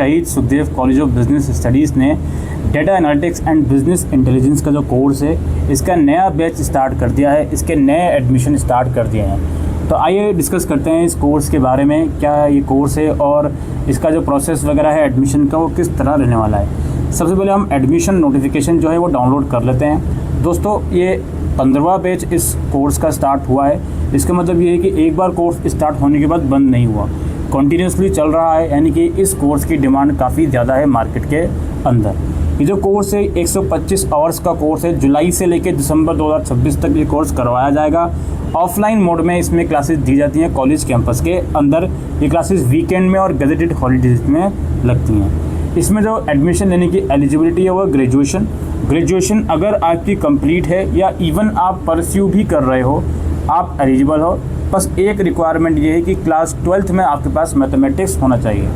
शहीद Sukhdev college of business studies ने data analytics and business intelligence का जो कोर्स है इसका नया बैच स्टार्ट कर दिया है, इसके नए एडमिशन स्टार्ट कर दिए हैं। तो आइए डिस्कस करते हैं इस कोर्स के बारे में, क्या ये कोर्स है और इसका जो प्रोसेस वगैरह है एडमिशन का वो किस तरह रहने वाला है। सबसे पहले हम एडमिशन नोटिफिकेशन जो है वो डाउनलोड कर लेते हैं। दोस्तों ये 15वां बैच इस कोर्स का स्टार्ट हुआ है। इसका मतलब ये है कि एक बार कोर्स स्टार्ट होने के बाद बंद नहीं हुआ, कंटिन्यूसली चल रहा है, यानी कि इस कोर्स की डिमांड काफ़ी ज़्यादा है मार्केट के अंदर। ये जो कोर्स है 125 आवर्स का कोर्स है। जुलाई से लेकर दिसंबर 2026 तक ये कोर्स करवाया जाएगा। ऑफलाइन मोड में इसमें क्लासेस दी जाती हैं कॉलेज कैंपस के अंदर। ये क्लासेस वीकेंड में और गजेटेड हॉलीडेज में लगती हैं। इसमें जो एडमिशन लेने की एलिजिबिलिटी है वो ग्रेजुएशन अगर आपकी कंप्लीट है या इवन आप परस्यू भी कर रहे हो, आप एलिजिबल हो। बस एक रिक्वायरमेंट ये है कि क्लास 12th में आपके पास मैथमेटिक्स होना चाहिए।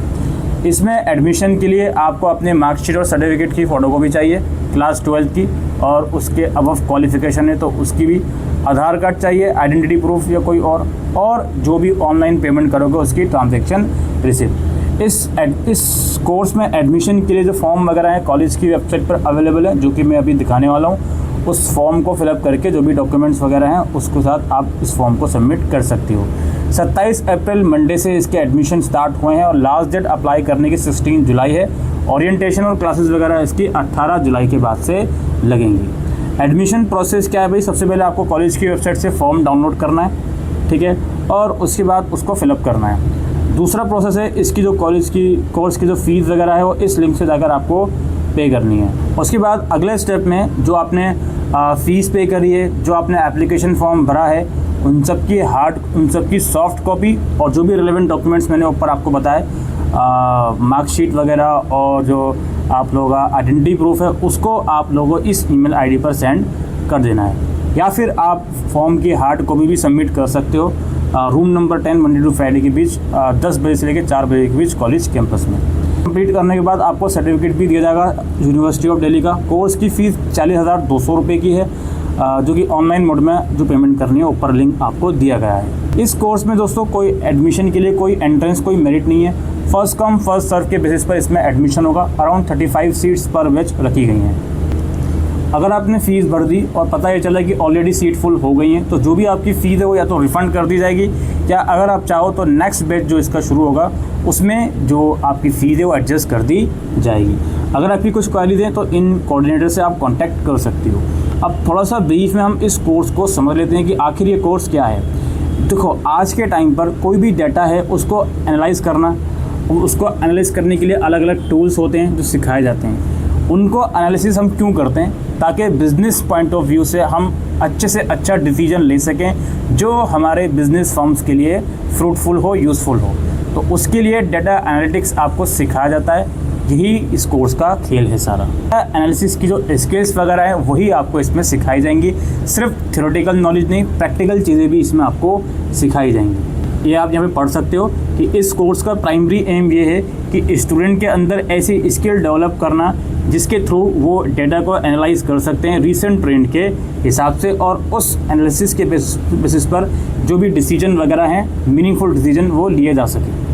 इसमें एडमिशन के लिए आपको अपने मार्कशीट और सर्टिफिकेट की फ़ोटोकॉपी चाहिए क्लास 12th की, और उसके अबव क्वालिफ़िकेशन है तो उसकी भी, आधार कार्ड चाहिए, आइडेंटिटी प्रूफ या कोई और जो भी ऑनलाइन पेमेंट करोगे उसकी ट्रांजैक्शन रिसिप्ट। इस कोर्स में एडमिशन के लिए जो फॉर्म वगैरह है कॉलेज की वेबसाइट पर अवेलेबल है, जो कि मैं अभी दिखाने वाला हूँ। उस फॉर्म को फिलअप करके जो भी डॉक्यूमेंट्स वगैरह हैं उसके साथ आप इस फॉर्म को सबमिट कर सकती हो। 27 अप्रैल मंडे से इसके एडमिशन स्टार्ट हुए हैं और लास्ट डेट अप्लाई करने की 16 जुलाई है। ओरिएंटेशन और क्लासेस वगैरह इसकी 18 जुलाई के बाद से लगेंगी। एडमिशन प्रोसेस क्या है भाई, सबसे पहले आपको कॉलेज की वेबसाइट से फॉर्म डाउनलोड करना है, ठीक है, और उसके बाद उसको फिलअप करना है। दूसरा प्रोसेस है इसकी जो कोर्स की जो फीस वगैरह है वो इस लिंक से जाकर आपको पे करनी है। उसके बाद अगले स्टेप में जो आपने फ़ीस पे करी है, जो आपने एप्लीकेशन फॉर्म भरा है, उन सब की सॉफ्ट कॉपी और जो भी रिलेवेंट डॉक्यूमेंट्स मैंने ऊपर आपको बताए, मार्कशीट वगैरह और जो आप लोगों का आइडेंटिटी प्रूफ है, उसको आप लोगों इस ईमेल आईडी पर सेंड कर देना है। या फिर आप फॉर्म की हार्ड कॉपी भी सबमिट कर सकते हो room number 10 Monday to Friday के बीच 10 बजे से लेकर 4 बजे के बीच कॉलेज कैंपस में। कंप्लीट करने के बाद आपको सर्टिफिकेट भी दिया जाएगा यूनिवर्सिटी ऑफ दिल्ली का। कोर्स की फ़ीस 40,200 रुपये की है, जो कि ऑनलाइन मोड में जो पेमेंट करनी है ऊपर लिंक आपको दिया गया है। इस कोर्स में दोस्तों कोई एडमिशन के लिए कोई एंट्रेंस, कोई मेरिट नहीं है। फर्स्ट कम फर्स्ट सर्व के बेसिस पर इसमें एडमिशन होगा। अराउंड 35 सीट्स पर बैच रखी गई हैं। अगर आपने फ़ीस भर दी और पता ये चला कि ऑलरेडी सीट फुल हो गई हैं, तो जो भी आपकी फ़ीस है वो या तो रिफ़ंड कर दी जाएगी, या अगर आप चाहो तो नेक्स्ट बैच जो इसका शुरू होगा उसमें जो आपकी फ़ीस है वो एडजस्ट कर दी जाएगी। अगर आपकी कुछ क्वेरी दें तो इन कोऑर्डिनेटर से आप कांटेक्ट कर सकती हो। अब थोड़ा सा ब्रीफ में हम इस कोर्स को समझ लेते हैं कि आखिर ये कोर्स क्या है। देखो, आज के टाइम पर कोई भी डाटा है उसको एनालाइज़ करना, उसको एनालाइज़ करने के लिए अलग अलग टूल्स होते हैं जो सिखाए जाते हैं। उनको एनालिसिस हम क्यों करते हैं? ताकि बिज़नेस पॉइंट ऑफ व्यू से हम अच्छे से अच्छा डिसीजन ले सकें जो हमारे बिज़नेस फर्म्स के लिए फ्रूटफुल हो, यूज़फुल हो। तो उसके लिए डाटा एनालिटिक्स आपको सिखाया जाता है। यही इस कोर्स का खेल है सारा। एनालिसिस की जो स्किल्स वगैरह है वही आपको इसमें सिखाई जाएंगी। सिर्फ थ्योरेटिकल नॉलेज नहीं, प्रैक्टिकल चीज़ें भी इसमें आपको सिखाई जाएंगी। ये आप यहाँ पे पढ़ सकते हो कि इस कोर्स का प्राइमरी एम ये है कि स्टूडेंट के अंदर ऐसी स्किल डेवलप करना जिसके थ्रू वो डेटा को एनालाइज कर सकते हैं रिसेंट ट्रेंड के हिसाब से, और उस एनालिसिस के बेसिस पर जो भी डिसीजन वगैरह हैं, मीनिंगफुल डिसीजन वो लिए जा सके।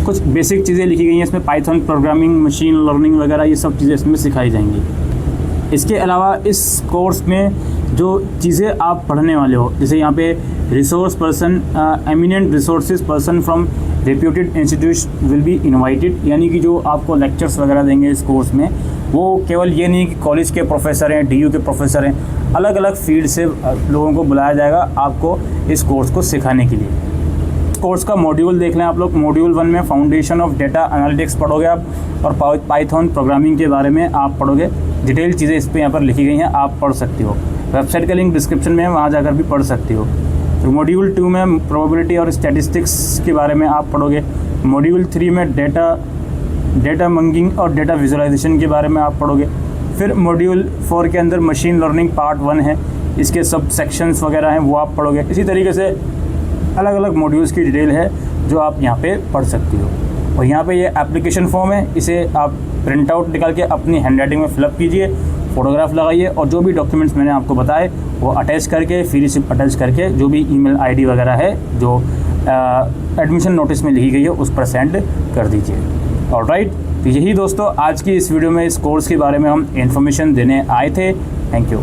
कुछ बेसिक चीज़ें लिखी गई हैं इसमें, पाइथन प्रोग्रामिंग, मशीन लर्निंग वगैरह, ये सब चीज़ें इसमें सिखाई जाएंगी। इसके अलावा इस कोर्स में जो चीज़ें आप पढ़ने वाले हो, जैसे यहाँ पे resource person, eminent resources person from reputed institute will be invited, यानी कि जो आपको लेक्चर्स वगैरह देंगे इस कोर्स में, वो केवल ये नहीं कि कॉलेज के प्रोफेसर हैं, DU के प्रोफेसर हैं, अलग अलग फील्ड से लोगों को बुलाया जाएगा आपको इस कोर्स को सिखाने के लिए। कोर्स का मॉड्यूल देख लें आप लोग। मॉड्यूल 1 में फाउंडेशन ऑफ डेटा एनालिटिक्स पढ़ोगे आप, और पाइथन प्रोग्रामिंग के बारे में आप पढ़ोगे। डिटेल चीज़ें इस पर यहाँ पर लिखी गई हैं, आप पढ़ सकती हो। वेबसाइट का लिंक डिस्क्रिप्शन में है, वहाँ जाकर भी पढ़ सकती हो। तो मॉड्यूल 2 में प्रोबेबिलिटी और स्टैटिस्टिक्स के बारे में आप पढ़ोगे। मॉड्यूल 3 में डेटा मंगिंग और डेटा विजुअलाइजेशन के बारे में आप पढ़ोगे। फिर मॉड्यूल 4 के अंदर मशीन लर्निंग पार्ट 1 है, इसके सब सेक्शंस वगैरह हैं वो आप पढ़ोगे। इसी तरीके से अलग अलग मॉड्यूल्स की डिटेल है जो आप यहाँ पे पढ़ सकती हो। और यहाँ पे ये एप्लीकेशन फॉर्म है, इसे आप प्रिंट आउट निकाल के अपनी हैंडराइटिंग में फिलअप कीजिए, फ़ोटोग्राफ लगाइए, और जो भी डॉक्यूमेंट्स मैंने आपको बताए वो अटैच करके, फ्री रिसिप्ट अटैच करके, जो भी ईमेल आईडी वगैरह है जो एडमिशन नोटिस में लिखी गई है उस पर सेंड कर दीजिए। ऑलराइट, तो यही दोस्तों आज की इस वीडियो में इस कोर्स के बारे में हम इन्फॉर्मेशन देने आए थे। Thank you.